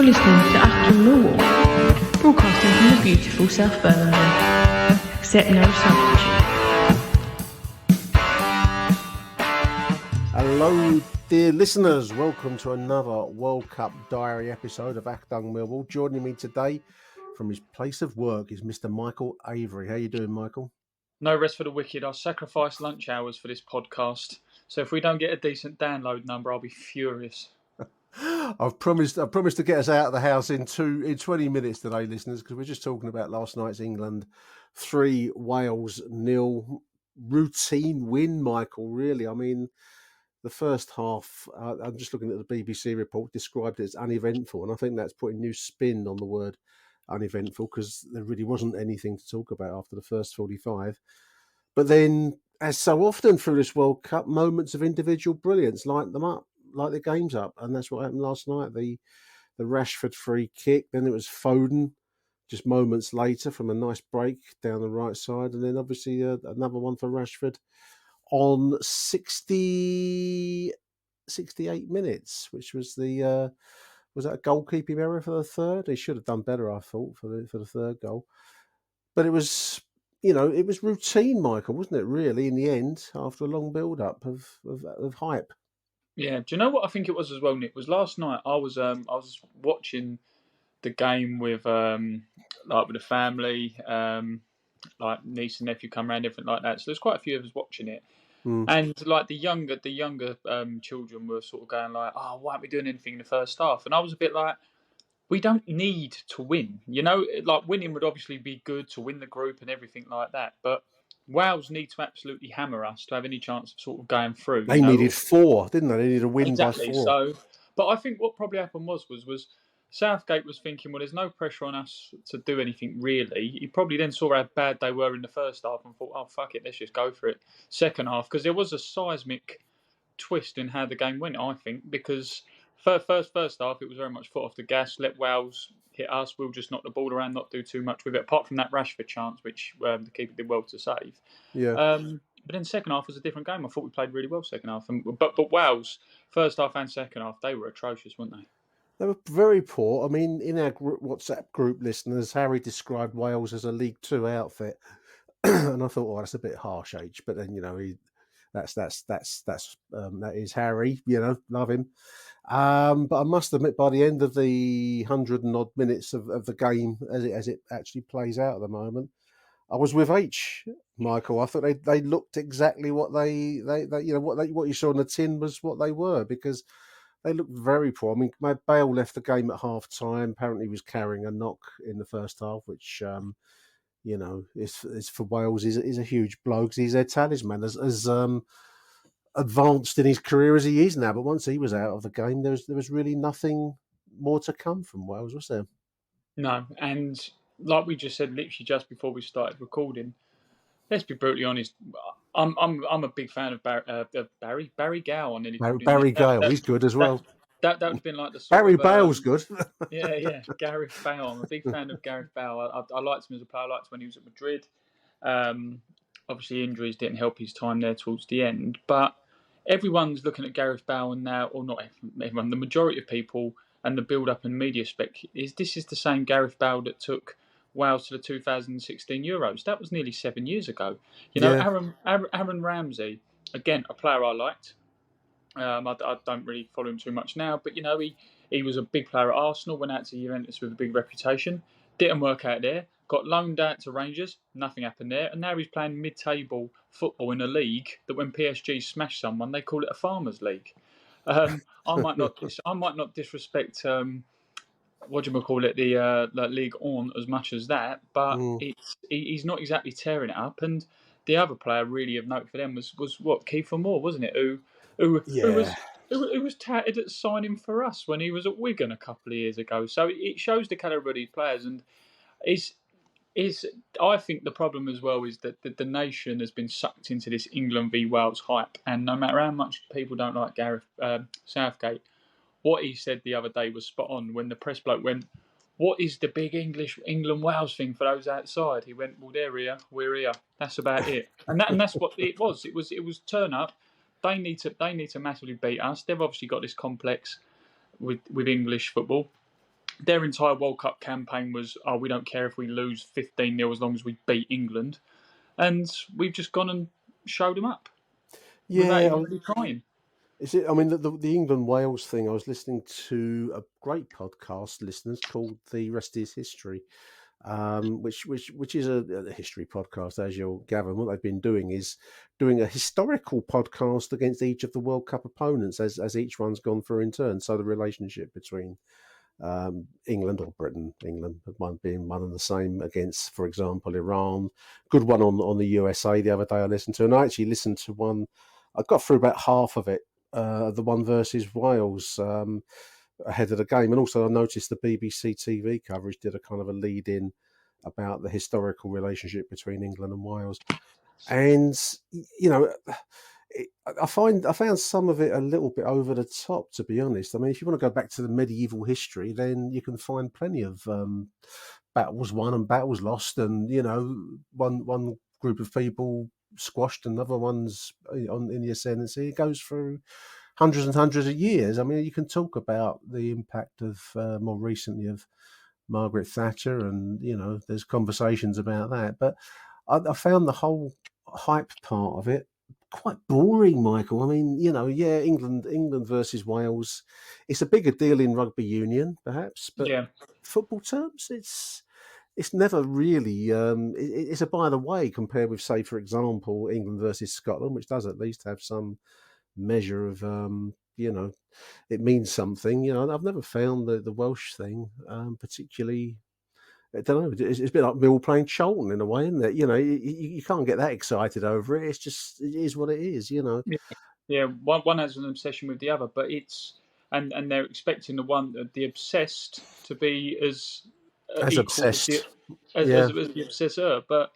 listening to Achtung, broadcasting from the beautiful South Birmingham. Accept no substitute. Hello, dear listeners. Welcome to another World Cup Diary episode of Achtung Millwall. Joining me today from his place of work is Mr. Michael Avery. How you doing, Michael? No rest for the wicked. I'll sacrifice lunch hours for this podcast. So if we don't get a decent download number, I'll be furious. I've promised to get us out of the house in 20 minutes today, listeners, because we're just talking about last night's England 3, Wales 0 routine win, Michael. Really, I mean, the first half, I'm just looking at the BBC report, described it as uneventful, and I think that's putting new spin on the word uneventful, because there really wasn't anything to talk about after the first 45. But then, as so often through this World Cup, moments of individual brilliance light them up, light the games up, and that's what happened last night. The Rashford free kick, then it was Foden just moments later from a nice break down the right side, and then obviously another one for Rashford on 68 minutes, which was was that a goalkeeping error for the third? He should have done better, I thought, for the third goal. But it was, it was routine, Michael, wasn't it? Really, in the end, after a long build-up of hype. Yeah. Do you know what I think it was as well, Nick? Was last night I was watching the game with with the family, like niece and nephew come around, everything like that. So there's quite a few of us watching it. And like the younger children were sort of going like, "Oh, why aren't we doing anything in the first half?" And I was a bit like, we don't need to win. Like winning would obviously be good to win the group and everything like that. But Wales need to absolutely hammer us to have any chance of sort of going through. They needed 4, didn't they? They needed a win exactly. by 4. So, but I think what probably happened was Southgate was thinking, well, there's no pressure on us to do anything really. He probably then saw how bad they were in the first half and thought, oh, fuck it, let's just go for it. Second half, because there was a seismic twist in how the game went, I think, because first half, it was very much foot off the gas, let Wales hit us, we'll just knock the ball around, not do too much with it, apart from that Rashford chance, which the keeper did well to save. Yeah. But then second half was a different game. I thought we played really well second half. But Wales, first half and second half, they were atrocious, weren't they? They were very poor. I mean, in our WhatsApp group listeners, Harry described Wales as a League Two outfit, and I thought, that's a bit harsh, H. But then, that is Harry. Love him. But I must admit, by the end of the 100 and odd minutes of the game, as it actually plays out at the moment, I was with H, Michael. I thought they looked exactly what what you saw in the tin was what they were, because they looked very poor. I mean, Bale left the game at half time. Apparently, he was carrying a knock in the first half, which is for Wales is a huge blow, because he's their talisman, as advanced in his career as he is now. But once he was out of the game, there was really nothing more to come from Wales, was there? No, and like we just said, literally just before we started recording, let's be brutally honest. I'm a big fan of Barry Gow. Barry Gale, he's good as well. That would have been like the sort Barry of, Bale's good. yeah, Gareth Bale. I'm a big fan of Gareth Bale. I liked him as a player. I liked him when he was at Madrid. Obviously, injuries didn't help his time there towards the end. But everyone's looking at Gareth Bale now, or not everyone, the majority of people, and the build-up and media spec this is the same Gareth Bale that took Wales to the 2016 Euros. That was nearly 7 years ago. Aaron Ramsey, again, a player I liked. I don't really follow him too much now, but he was a big player at Arsenal, went out to Juventus with a big reputation, didn't work out there, got loaned out to Rangers, nothing happened there, and now he's playing mid-table football in a league that when PSG smash someone, they call it a farmers' league. I might not disrespect the League On as much as that, but he's not exactly tearing it up. And the other player really of note for them was Kiefer Moore, wasn't it? Who was touted at signing for us when he was at Wigan a couple of years ago. So it shows the calibre of these players, and I think the problem as well is that the nation has been sucked into this England v Wales hype, and no matter how much people don't like Gareth Southgate, what he said the other day was spot on. When the press bloke went, "What is the big England-Wales thing for those outside?" He went, "Well, they're here, we're here. That's about it." And that's what it was. It was turn up. They need to massively beat us. They've obviously got this complex with English football. their entire World Cup campaign was, oh, we don't care if we lose 15-0 as long as we beat England. And we've just gone and showed them up without Yeah, even really trying. is it? I mean, the England Wales thing. I was listening to a great podcast, listeners, called "The Rest Is History," which is a history podcast, as you'll gather. And what they've been doing is doing a historical podcast against each of the World Cup opponents as each one's gone through in turn. So the relationship between England or Britain, England one being one and the same against, for example, Iran. Good one on the USA the other day I listened to, and I actually listened to one. I got through about half of it, the one versus Wales. Ahead of the game, and also I noticed the BBC TV coverage did a kind of a lead in about the historical relationship between England and Wales, and you know, I found some of it a little bit over the top, to be honest. I mean, if you want to go back to the medieval history, then you can find plenty of battles won and battles lost, and one group of people squashed, another one's in the ascendancy. It goes through hundreds and hundreds of years. I mean, you can talk about the impact of more recently of Margaret Thatcher, and there's conversations about that. But I found the whole hype part of it quite boring, Michael. I mean, yeah, England versus Wales. It's a bigger deal in rugby union, perhaps, but Yeah. football terms, it's never really. It's a by the way compared with, say, for example, England versus Scotland, which does at least have some measure of it means something. I've never found the Welsh thing particularly. I don't know. It's a bit like Mill playing Charlton in a way, isn't it? You can't get that excited over it. It is what it is. Yeah, one has an obsession with the other, but and they're expecting the obsessed to be as As equal as obsessed. Yeah. the obsessor. But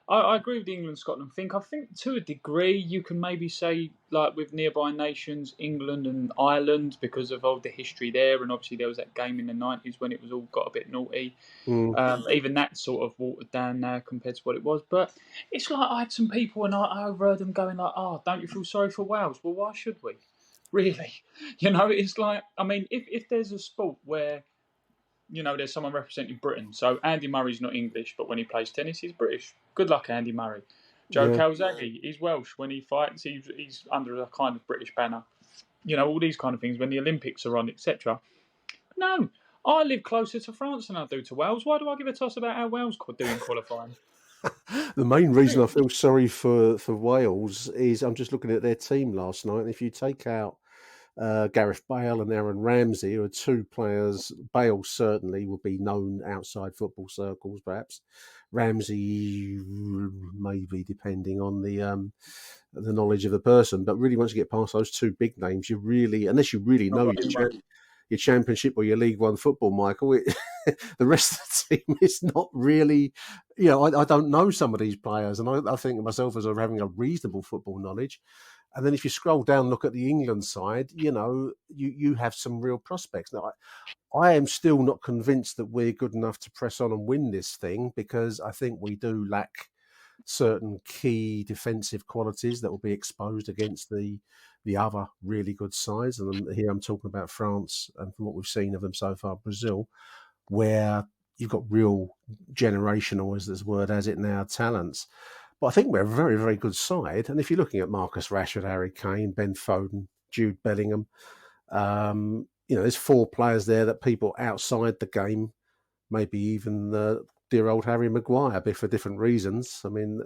I agree with the England Scotland thing. I think to a degree you can maybe say, like with nearby nations, England and Ireland, because of all the history there, and obviously there was that game in the 90s when it was all got a bit naughty. Even that sort of watered down now compared to what it was. But it's like I had some people and I overheard them going like, "Oh, don't you feel sorry for Wales?" Well, why should we? Really, it's like, I mean, if there's a sport where there's someone representing Britain, so Andy Murray's not English, but when he plays tennis, he's British. Good luck, Andy Murray. Joe Yeah. Calzaghe, he's Welsh. When he fights, he's under a kind of British banner. All these kind of things when the Olympics are on, etc. No, I live closer to France than I do to Wales. Why do I give a toss about how Wales do in qualifying? The main reason I feel sorry for Wales is I'm just looking at their team last night, and if you take out Gareth Bale and Aaron Ramsey, who are two players. Bale certainly will be known outside football circles, perhaps. Ramsey, maybe, depending on the knowledge of the person. But really, once you get past those two big names, unless you really know your Championship or your League One football, Michael, the rest of the team is not really. I don't know some of these players, and I think of myself as having a reasonable football knowledge. And then if you scroll down, look at the England side, you have some real prospects. Now, I am still not convinced that we're good enough to press on and win this thing, because I think we do lack certain key defensive qualities that will be exposed against the other really good sides. And here I'm talking about France, and from what we've seen of them so far, Brazil, where you've got real generational, as this word has it now, talents. But I think we're a very, very good side. And if you're looking at Marcus Rashford, Harry Kane, Ben Foden, Jude Bellingham, there's four players there that people outside the game, maybe even dear old Harry Maguire, but for different reasons. I mean,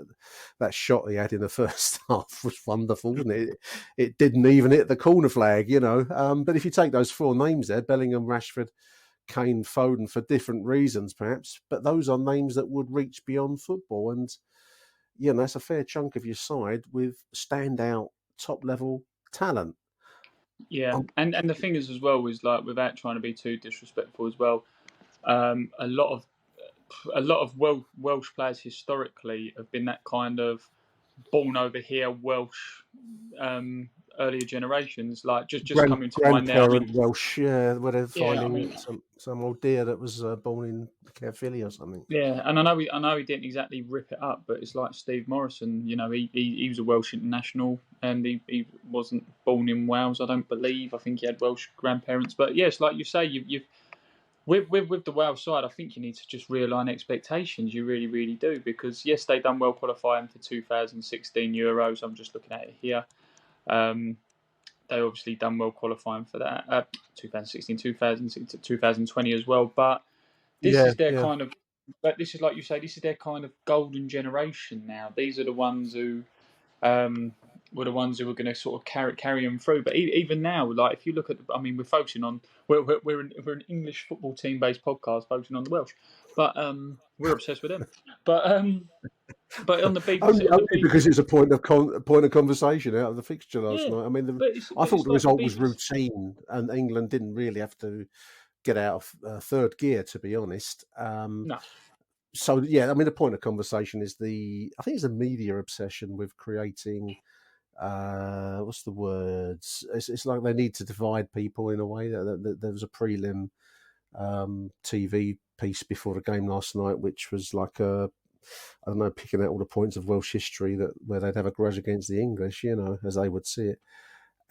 that shot he had in the first half was wonderful, wasn't it? It didn't even hit the corner flag, But if you take those four names there, Bellingham, Rashford, Kane, Foden, for different reasons, perhaps, but those are names that would reach beyond football. And that's a fair chunk of your side with standout top level talent. Yeah, and the thing is as well is, like, without trying to be too disrespectful as well, a lot of Welsh players historically have been that kind of born over here Welsh earlier generations, like just coming to mind now. I Grandparent mean, Welsh, yeah, where they're yeah, I finding mean, some old deer that was born in Caerphilly or something. yeah, and I know he didn't exactly rip it up, but it's like Steve Morrison. He was a Welsh international, and he wasn't born in Wales, I don't believe. I think he had Welsh grandparents, but yes, like you say, you've With the Wales side, I think you need to just realign expectations. You really, really do, because yes, they done well qualifying for 2016 Euros. I'm just looking at it here. They obviously done well qualifying for that 2016, 2020 as well. But this Yeah, is their yeah. kind of, but this is like you say, this is their kind of golden generation now. These are the ones who were the ones who were going to sort of carry them through. But even now, like if you look at, we're focusing on we're an English football team based podcast focusing on the Welsh, but we're obsessed with them. But on the BBC, Only because it's a point of conversation out of the fixture last yeah. night. I mean, I But thought it's the like the result was BBC. routine, and England didn't really have to get out of third gear, to be honest. No, So yeah, I mean, the point of conversation is I think it's a media obsession with creating. What's the words? It's like they need to divide people in a way. There was a prelim TV piece before the game last night, which was like I don't know, picking out all the points of Welsh history where they'd have a grudge against the English, as they would see it.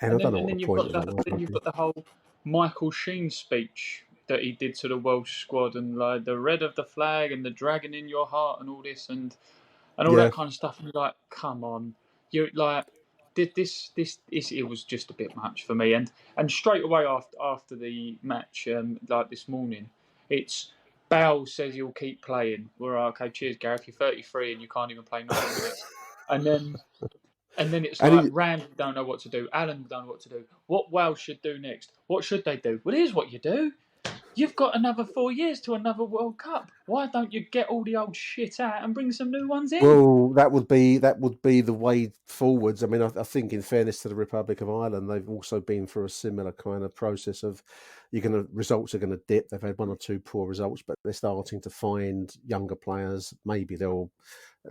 And I don't know and what then the point of that you've was. got the whole Michael Sheen speech that he did to the Welsh squad, and like the red of the flag and the dragon in your heart and all this and all Yeah, that kind of stuff. And you're like, come on, you like it was just a bit much for me. And straight away after the match, like this morning, it's Bale says he'll keep playing. We're like, okay, cheers, Gareth. You're 33 and you can't even play 90 minutes. And then it's and like he, Rand don't know what to do. Alan don't know what to do. What Wales should do next? What should they do? Well, here's what you do. You've got another 4 years to another World Cup. Why don't you get all the old shit out and bring some new ones in? well, that would be the way forwards. I mean, I think, in fairness to the Republic of Ireland, they've also been through a similar kind of process of results are going to dip. They've had one or two poor results, but they're starting to find younger players. Maybe they'll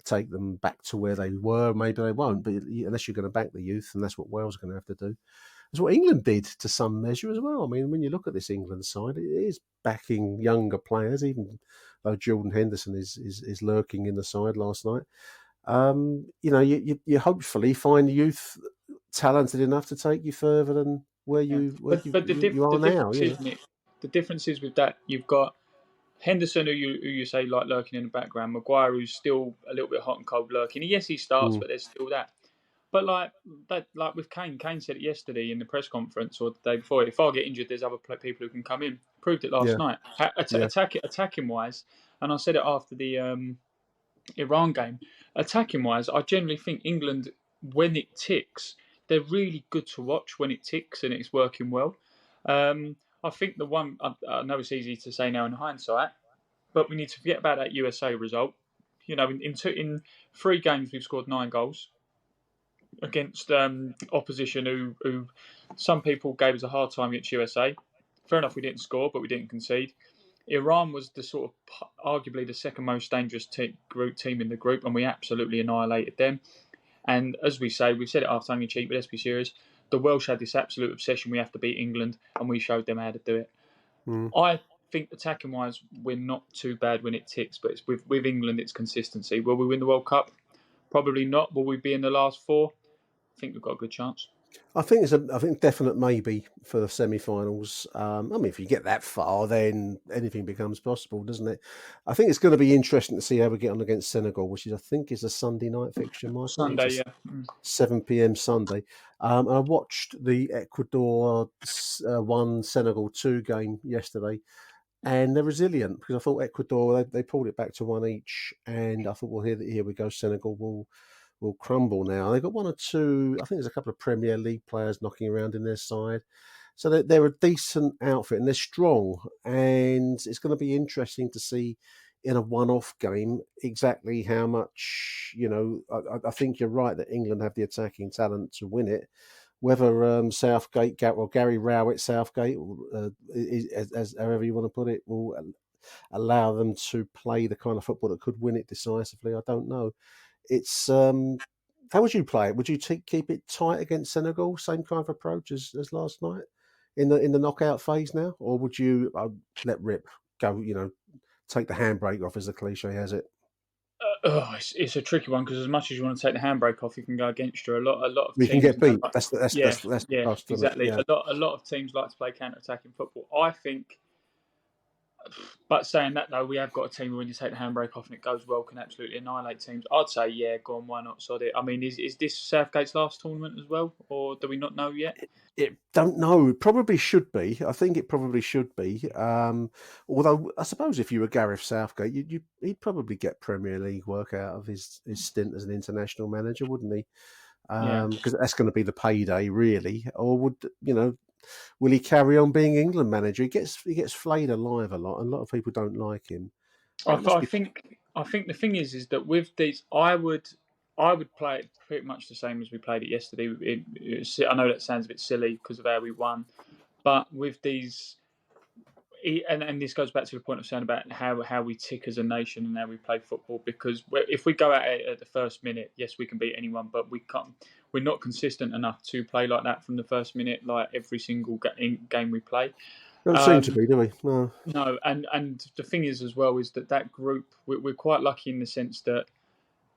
take them back to where they were. Maybe they won't. But unless you're going to back the youth, and that's what Wales are going to have to do. That's what England did to some measure as well. I mean, when you look at this England side, it is backing younger players, even though Jordan Henderson is lurking in the side last night. You hopefully find youth talented enough to take you further than where Yeah. But you the are now. difference is, Nick, the difference is with that you've got Henderson, who you say like lurking in the background, Maguire, who's still a little bit hot and cold lurking. Yes, he starts, Mm, but there's still that. But like with Kane said it yesterday in the press conference or the day before. If I get injured, there's other people who can come in. Proved it last yeah, night. yeah. Attacking wise, and I said it after the Iran game. Attacking wise, I generally think England, when it ticks, they're really good to watch when it ticks and it's working well. I think the one I know it's easy to say now in hindsight, but we need to forget about that USA result. In 3 games we've scored 9 goals against opposition who some people gave us a hard time against USA. Fair enough, we didn't score, but we didn't concede. Iran was the sort of arguably the second most dangerous team in the group, and we absolutely annihilated them. And as we say, we've said it half tongue in cheek, but let's be serious. The Welsh had this absolute obsession: we have to beat England, and we showed them how to do it. Mm. I think attacking wise, we're not too bad when it ticks, but it's with England, it's consistency. Will we win the World Cup? Probably not. Will we be in the last 4? I think we've got a good chance. I think definite maybe for the semi-finals. I mean, if you get that far, then anything becomes possible, doesn't it? I think it's going to be interesting to see how we get on against Senegal, which I think is a Sunday night fixture, Michael. I think Sunday, it's a yeah. 7 p.m. Sunday. I watched the Ecuador 1 Senegal 2 game yesterday, and they're resilient because I thought Ecuador they pulled it back to 1 each, and I thought, well, here we go, Senegal will crumble now. They've got 1 or 2. I think there's a couple of Premier League players knocking around in their side, so they're a decent outfit and they're strong. And it's going to be interesting to see in a one-off game exactly how much. I think you're right that England have the attacking talent to win it. Whether Southgate or Gary Rowett Southgate, as however you want to put it, will allow them to play the kind of football that could win it decisively, I don't know. It's how would you play it? Would you keep it tight against Senegal, same kind of approach as last night in the knockout phase now, or would you let rip, go? Take the handbrake off, as the cliche has it. It's a tricky one because as much as you want to take the handbrake off, you can go against you. A lot of We can teams get now, beat. That's the yeah, cost, isn't it? exactly. Yeah. A lot of teams like to play counter-attacking football. I think But saying that though, we have got a team when you take the handbrake off and it goes well, can absolutely annihilate teams. I'd say, yeah, go on, why not? Sod it. I mean, is this Southgate's last tournament as well, or do we not know yet? It don't know. It probably should be. I think it probably should be. Although I suppose if you were Gareth Southgate, he'd probably get Premier League work out of his stint as an international manager, wouldn't he? Yeah. Because that's going to be the payday, really. Or will he carry on being England manager? He gets flayed alive a lot, and a lot of people don't like him. I, That must I be. think I think the thing is that with these, I would play it pretty much the same as we played it yesterday. I know that sounds a bit silly because of how we won, but with these, and this goes back to the point of saying about how we tick as a nation and how we play football. Because if we go at the first minute, yes, we can beat anyone, but we can't. We're not consistent enough to play like that from the first minute, like every single game we play. Don't seem to be, do we? No. No, and the thing is as well is that group we're quite lucky in the sense that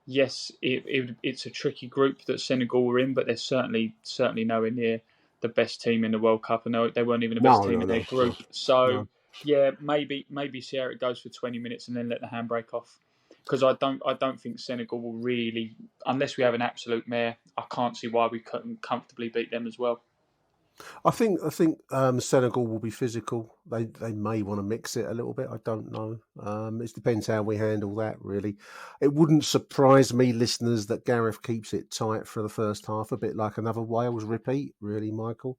yes, it's a tricky group that Senegal were in, but they're certainly nowhere near the best team in the World Cup, and they weren't even the best team in their group. So yeah, maybe see how it goes for 20 minutes and then let the handbrake off. Because I don't think Senegal will really, unless we have an absolute mare. I can't see why we couldn't comfortably beat them as well. I think Senegal will be physical. They may want to mix it a little bit. I don't know. It depends how we handle that. Really, it wouldn't surprise me, listeners, that Gareth keeps it tight for the first half, a bit like another Wales repeat. Really, Michael.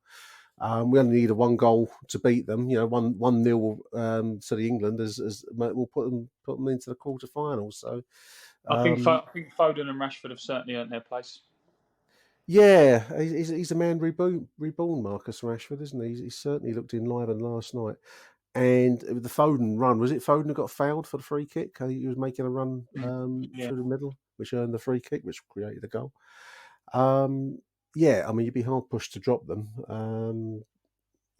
We only need a one goal to beat them. 1-0 to the England as we'll put them into the quarterfinals. So I think Foden and Rashford have certainly earned their place. yeah, he's a man reborn, Marcus Rashford, isn't he? He certainly looked enlivened last night. And the Foden run, was it Foden who got fouled for the free kick? He was making a run through the middle, which earned the free kick, which created the goal. Yeah, I mean, you'd be hard pushed to drop them.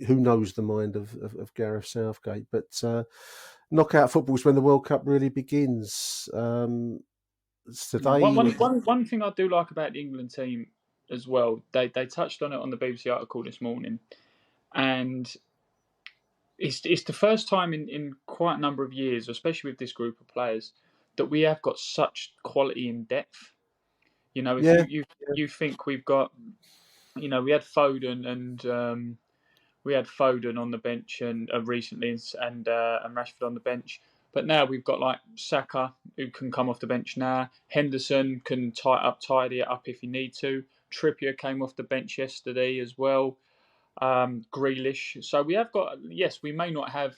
Who knows the mind of Gareth Southgate? But knockout football is when the World Cup really begins. Today, One thing I do like about the England team as well, they touched on it on the BBC article this morning, and it's the first time in quite a number of years, especially with this group of players, that we have got such quality in depth. If you think we've got, we had Foden and we had Foden on the bench and recently and Rashford on the bench. But now we've got like Saka who can come off the bench now. Henderson can tidy it up if you need to. Trippier came off the bench yesterday as well. Grealish. So we have got, yes, we may not have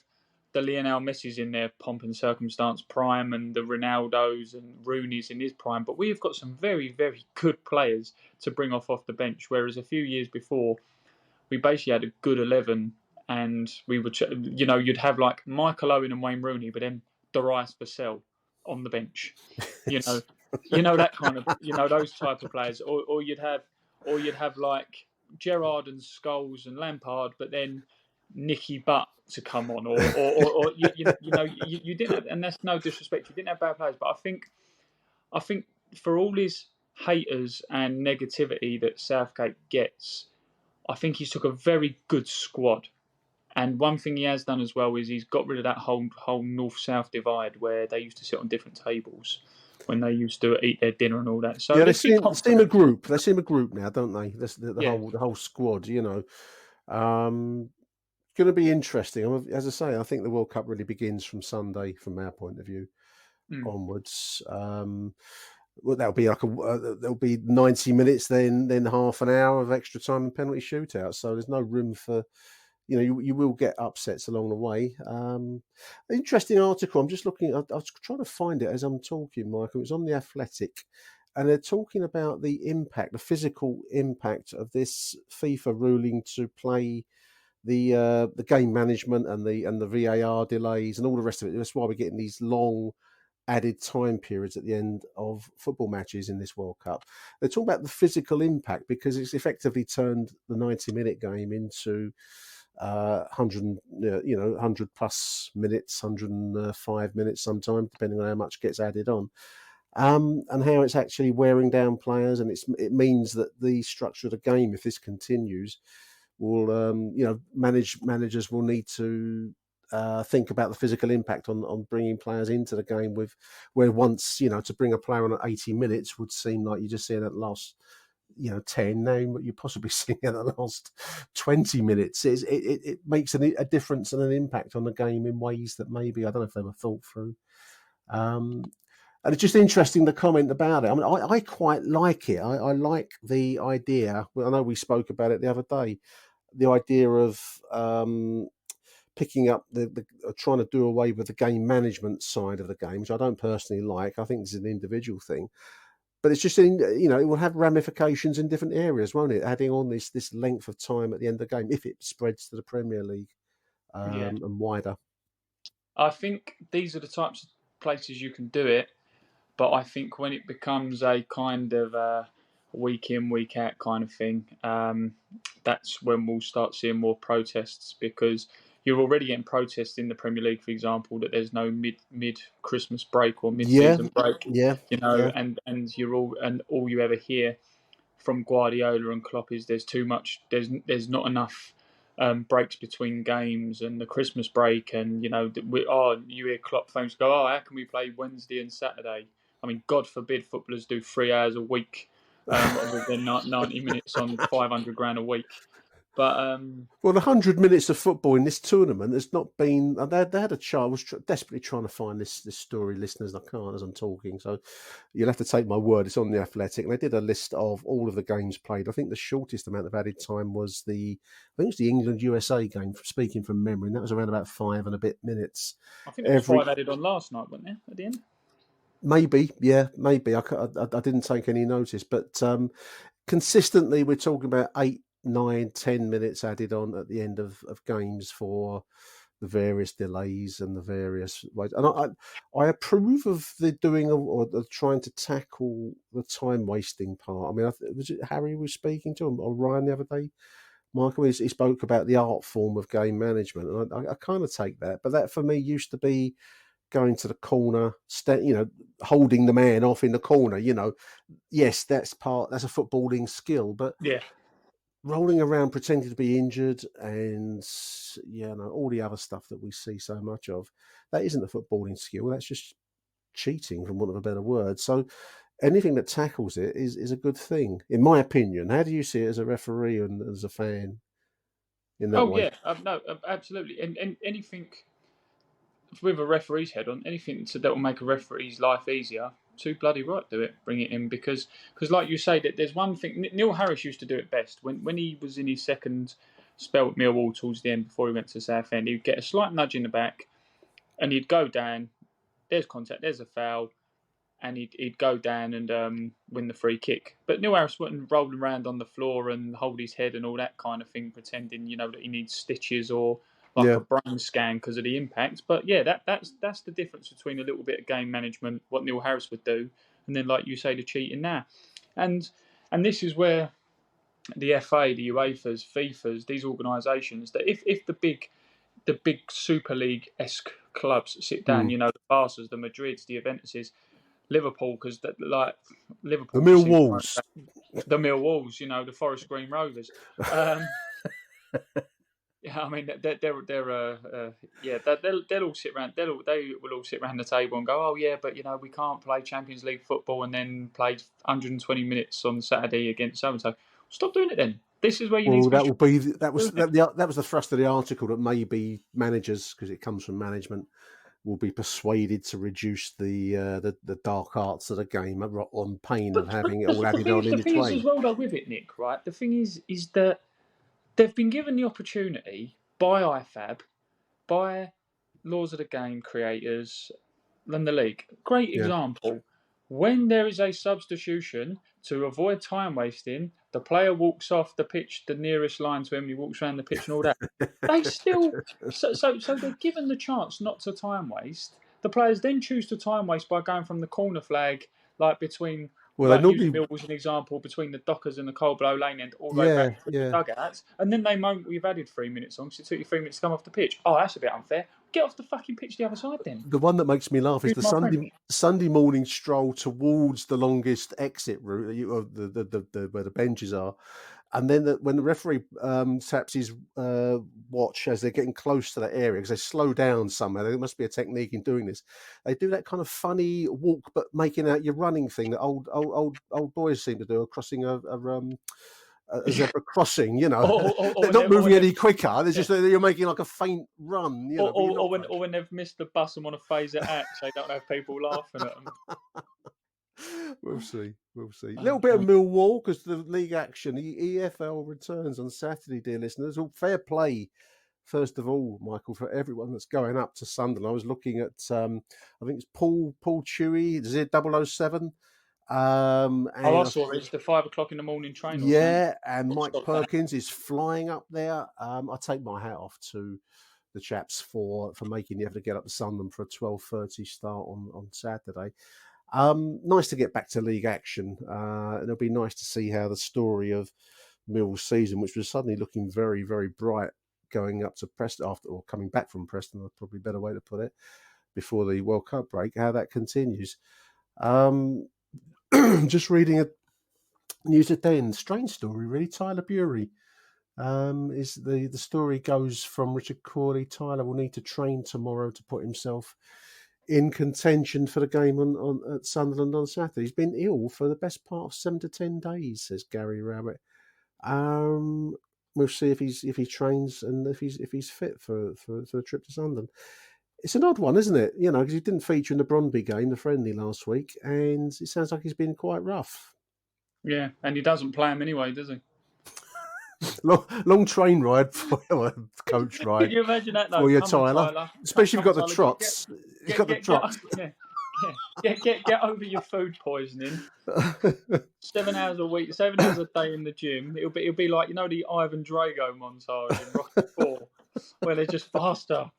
the Lionel Messi's in their pomp and circumstance prime and the Ronaldos and Rooney's in his prime, but we have got some very, very good players to bring off the bench. Whereas a few years before, we basically had a good 11 and we would, you'd have like Michael Owen and Wayne Rooney, but then Darius Vassell on the bench. That kind of, those type of players, or you'd have like Gerrard and Scholes and Lampard, but then Nicky Butt to come on, or you didn't have, and that's no disrespect, you didn't have bad players, but I think for all his haters and negativity that Southgate gets, I think he's took a very good squad. And one thing he has done as well is he's got rid of that whole north-south divide where they used to sit on different tables when they used to eat their dinner and all that. So yeah, they seem a group. They seem a group now, don't they? The whole squad. Going to be interesting. As I say, I think the World Cup really begins from Sunday, from our point of view, onwards. Well, that'll be there'll be 90 minutes, then half an hour of extra time and penalty shootout. So there's no room for. You will get upsets along the way. Interesting article. I'm just looking. I was trying to find it as I'm talking, Michael. It was on The Athletic, and they're talking about the physical impact of this FIFA ruling to play the game management and the VAR delays and all the rest of it. That's why we're getting these long added time periods at the end of football matches in this World Cup. They're talking about the physical impact because it's effectively turned the 90-minute game into 100 plus minutes, 105 minutes sometimes, depending on how much gets added on, and how it's actually wearing down players. And it means that the structure of the game, if this continues, will managers will need to think about the physical impact on bringing players into the game where once, to bring a player on at 80 minutes would seem like you just see that last, 10. Now you're possibly seeing it at the last 20 minutes. It makes a difference and an impact on the game in ways that maybe, I don't know if they were thought through. And it's just interesting, the comment about it. I mean, I quite like it. I like the idea. Well, I know we spoke about it the other day. The idea of picking up the trying to do away with the game management side of the game, which I don't personally like. I think this is an individual thing, but it's just it will have ramifications in different areas, won't it? Adding on this length of time at the end of the game if it spreads to the Premier League and wider. I think these are the types of places you can do it, but I think when it becomes a kind of week in, week out kind of thing, that's when we'll start seeing more protests, because you're already getting protests in the Premier League, for example, that there's no mid Christmas break or mid season break. Yeah. And all you ever hear from Guardiola and Klopp is there's too much. There's not enough breaks between games, and the Christmas break, and you hear Klopp fans go, how can we play Wednesday and Saturday? I mean, God forbid footballers do 3 hours a week rather than 90 minutes on 500 grand a week. But well, the 100 minutes of football in this tournament has not been. They had a chart. I was desperately trying to find this story, listeners. I can't as I'm talking, so you'll have to take my word. It's on The Athletic, and they did a list of all of the games played. I think the shortest amount of added time was the England USA game. Speaking from memory, and that was around about 5 and a bit minutes. I think there was 5 added on last night, wasn't there, at the end? Maybe, yeah, maybe. I didn't take any notice, but consistently we're talking about 8, 9, 10 minutes added on at the end of games for the various delays and the various ways. And I approve of the doing or the trying to tackle the time wasting part. I mean, was it Harry was speaking to him or Ryan the other day? Michael, he spoke about the art form of game management, and I kind of take that. But that for me used to be going to the corner, holding the man off in the corner. Yes, that's a footballing skill, but yeah, rolling around pretending to be injured and all the other stuff that we see so much of, that isn't a footballing skill. That's just cheating, from want of a better word. So anything that tackles it is a good thing, in my opinion. How do you see it as a referee and as a fan in that way? No, absolutely. And anything with a referee's head on, anything that will make a referee's life easier, too bloody right do it. Bring it in, because like you say, that there's one thing. Neil Harris used to do it best when he was in his second spell at Millwall towards the end before he went to Southend. He'd get a slight nudge in the back, and he'd go down. There's contact. There's a foul, and he'd go down and win the free kick. But Neil Harris wouldn't roll around on the floor and hold his head and all that kind of thing, pretending that he needs stitches or a brain scan because of the impact. But yeah, that's the difference between a little bit of game management, what Neil Harris would do, and then, like you say, the cheating now. And this is where the FA, the UEFA's, FIFA's, these organisations, that if the big Super League-esque clubs sit down, the Barca's, the Madrids, the Juventuses, Liverpool, because Liverpool, the Millwalls, the Forest Green Rovers. I mean, they'll all sit around. They will all sit around the table and go, "Oh yeah, but we can't play Champions League football and then play 120 minutes on Saturday against so and so." Stop doing it then. This is where you need to. That was the thrust of the article, that maybe managers, because it comes from management, will be persuaded to reduce the dark arts of the game on pain of having it all added on in its way. The thing is as well, though, with it, Nick, right? The thing is that they've been given the opportunity by IFAB, by Laws of the Game creators, and the league. Great example. When there is a substitution, to avoid time wasting, the player walks off the pitch, the nearest line to him, he walks around the pitch and all that. They still... So they're given the chance not to time waste. The players then choose to time waste by going from the corner flag, like between... using Millwall as an example, between the Dockers and the Coldblow Lane end, all the way back to the dugouts, and then they moan, "We've added 3 minutes on, because it took you 3 minutes to come off the pitch." Oh, that's a bit unfair. Get off the fucking pitch the other side then. The one that makes me laugh is the Sunday morning stroll towards the longest exit route, where the benches are, And then when the referee taps his watch as they're getting close to that area, because they slow down somehow, there must be a technique in doing this. They do that kind of funny walk, but making out your running thing that old boys seem to do, crossing a zebra crossing. You know, they're not moving any quicker. They're just you're making like a faint run. You know, or when they've missed the bus and want to phase it out, so they don't have people laughing at them. We'll see. A little bit of Millwall, because the league action, the EFL returns on Saturday, dear listeners. All fair play, first of all, Michael, for everyone that's going up to Sunderland. I was looking at, I think it's Paul Chewy, is it 007? And I saw it. It's the 5 o'clock in the morning train. Yeah, and Mike Perkins is flying up there. I take my hat off to the chaps for making the effort to get up to Sunderland for a 12:30 start on Saturday. Nice to get back to league action. And it'll be nice to see how the story of Mill's season, which was suddenly looking very, very bright going up to Preston or coming back from Preston, that's probably a better way to put it, before the World Cup break, how that continues. Just reading a news at the end, strange story really. Tyler Bury is the story goes from Richard Corley. Tyler will need to train tomorrow to put himself in contention for the game at Sunderland on Saturday. He's been ill for the best part of 7 to 10 days, says Gary Rowett. We'll see if he trains and if he's fit for the trip to Sunderland. It's an odd one, isn't it? You know, because he didn't feature in the Brøndby game, the friendly last week, and it sounds like he's been quite rough. Yeah, and he doesn't play him anyway, does he? long train ride for coach ride. Can you imagine that though? For your Tyler. Especially if you've got the trots. You've got the trots. Get over your food poisoning. 7 hours a week, 7 hours a day in the gym. It'll be like, you know, the Ivan Drago montage in Rocky 4, where they're just faster,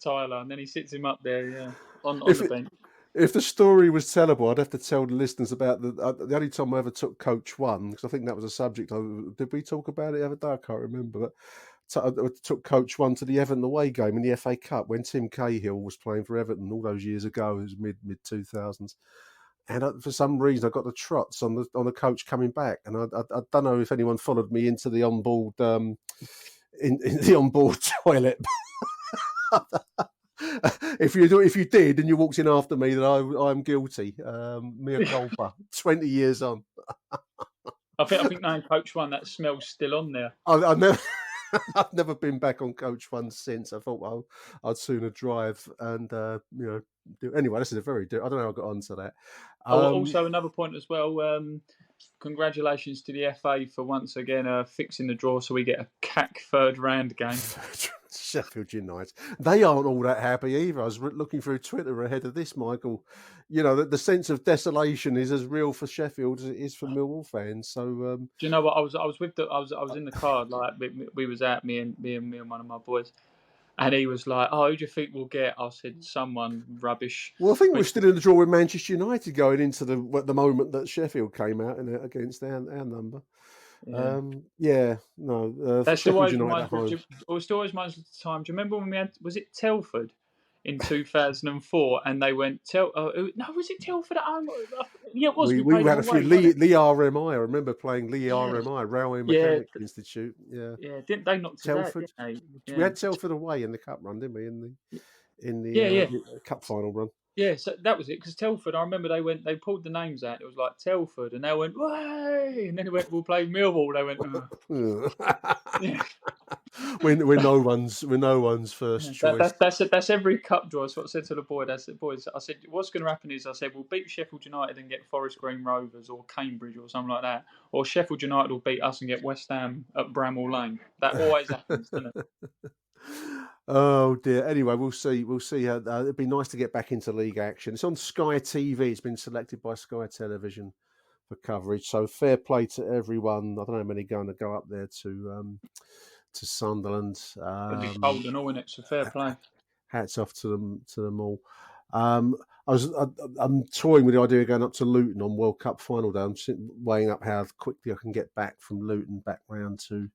Tyler, and then he sits him up there, on the bench. If the story was tellable, I'd have to tell the listeners about the only time I ever took Coach 1, because I think that was a subject. Did we talk about it the other day? I can't remember. But I took Coach 1 to the Everton away game in the FA Cup when Tim Cahill was playing for Everton all those years ago. It was mid 2000s, and for some reason I got the trots on the coach coming back, and I don't know if anyone followed me into the onboard in the onboard toilet. If you did and you walked in after me, then I'm guilty. Mea culpa. 20 years on. I think knowing Coach 1, that smell's still on there. I've never been back on Coach 1 since. I thought, well, I'd sooner drive and do. Anyway, this is a very. I don't know how I got onto that. Also, another point as well. Congratulations to the FA for once again fixing the draw, so we get a CAC third round game. Sheffield United. They aren't all that happy either. I was looking through Twitter ahead of this, Michael. You know, the sense of desolation is as real for Sheffield as it is for Millwall fans. So, do you know what? I was in the car, like we was out, me and one of my boys. And he was like, "Oh, who do you think we'll get?" I said, "Someone rubbish." Well, I think we're still in the draw with Manchester United going into the moment that Sheffield came out against our number. Yeah. That's still always reminds me. Still always reminds me of the time. Do you remember when we had? Was it Telford in 2004? And they went was it Telford at home? Yeah, it was. We had a few Lee RMI. I remember playing Lee RMI, Railway Mechanic Institute. Yeah. Didn't they knock Telford? We had Telford away in the cup run, didn't we? In the cup final run. Yeah, so that was it. Because Telford, I remember they pulled the names out. It was like Telford, and they went, "Way!" And then it went, "We'll play Millwall." They went, yeah. We're no one's first choice. That's every cup draw. That's what I said to the boys. I said, what's going to happen is, I said, we'll beat Sheffield United and get Forest Green Rovers or Cambridge or something like that, or Sheffield United will beat us and get West Ham at Bramall Lane. That always happens, doesn't it? Oh dear. Anyway, we'll see. How it'd be nice to get back into league action. It's on Sky TV. It's been selected by Sky Television for coverage. So fair play to everyone. I don't know how many going to go up there to Sunderland. It'll be cold and all in it. So fair play. Hats off to them all. I'm toying with the idea of going up to Luton on World Cup final day. I'm weighing up how quickly I can get back from Luton back round to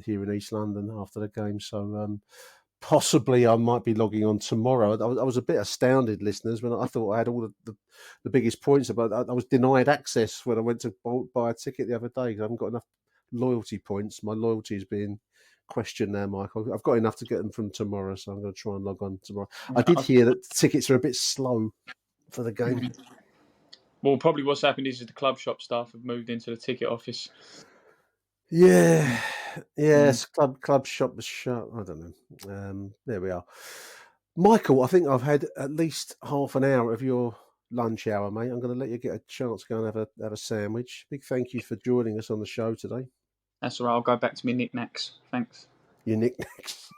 here in East London after the game. So possibly I might be logging on tomorrow. I was a bit astounded, listeners, when I thought I had all the biggest points. But I was denied access when I went to buy a ticket the other day because I haven't got enough loyalty points. My loyalty is being questioned now, Michael. I've got enough to get them from tomorrow, so I'm going to try and log on tomorrow. I did hear that tickets are a bit slow for the game. Well, probably what's happened is the club shop staff have moved into the ticket office. Yeah, yes, club shop was shut. I don't know. There we are. Michael, I think I've had at least half an hour of your lunch hour, mate. I'm going to let you get a chance to go and have a sandwich. Big thank you for joining us on the show today. That's all right. I'll go back to my knickknacks. Thanks. Your knickknacks.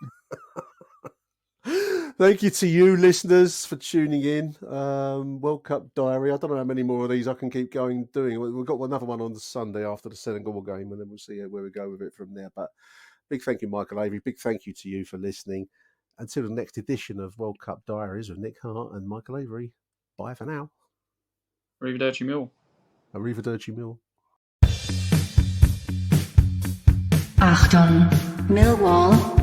Thank you to you, listeners, for tuning in. World Cup Diary. I don't know how many more of these I can keep going doing. We've got another one on the Sunday after the Senegal game, and then we'll see where we go with it from there. But big thank you, Michael Avery. Big thank you to you for listening. Until the next edition of World Cup Diaries with Nick Hart and Michael Avery. Bye for now. Arrivederci mille. Arrivederci mille. Achtung, Millwall.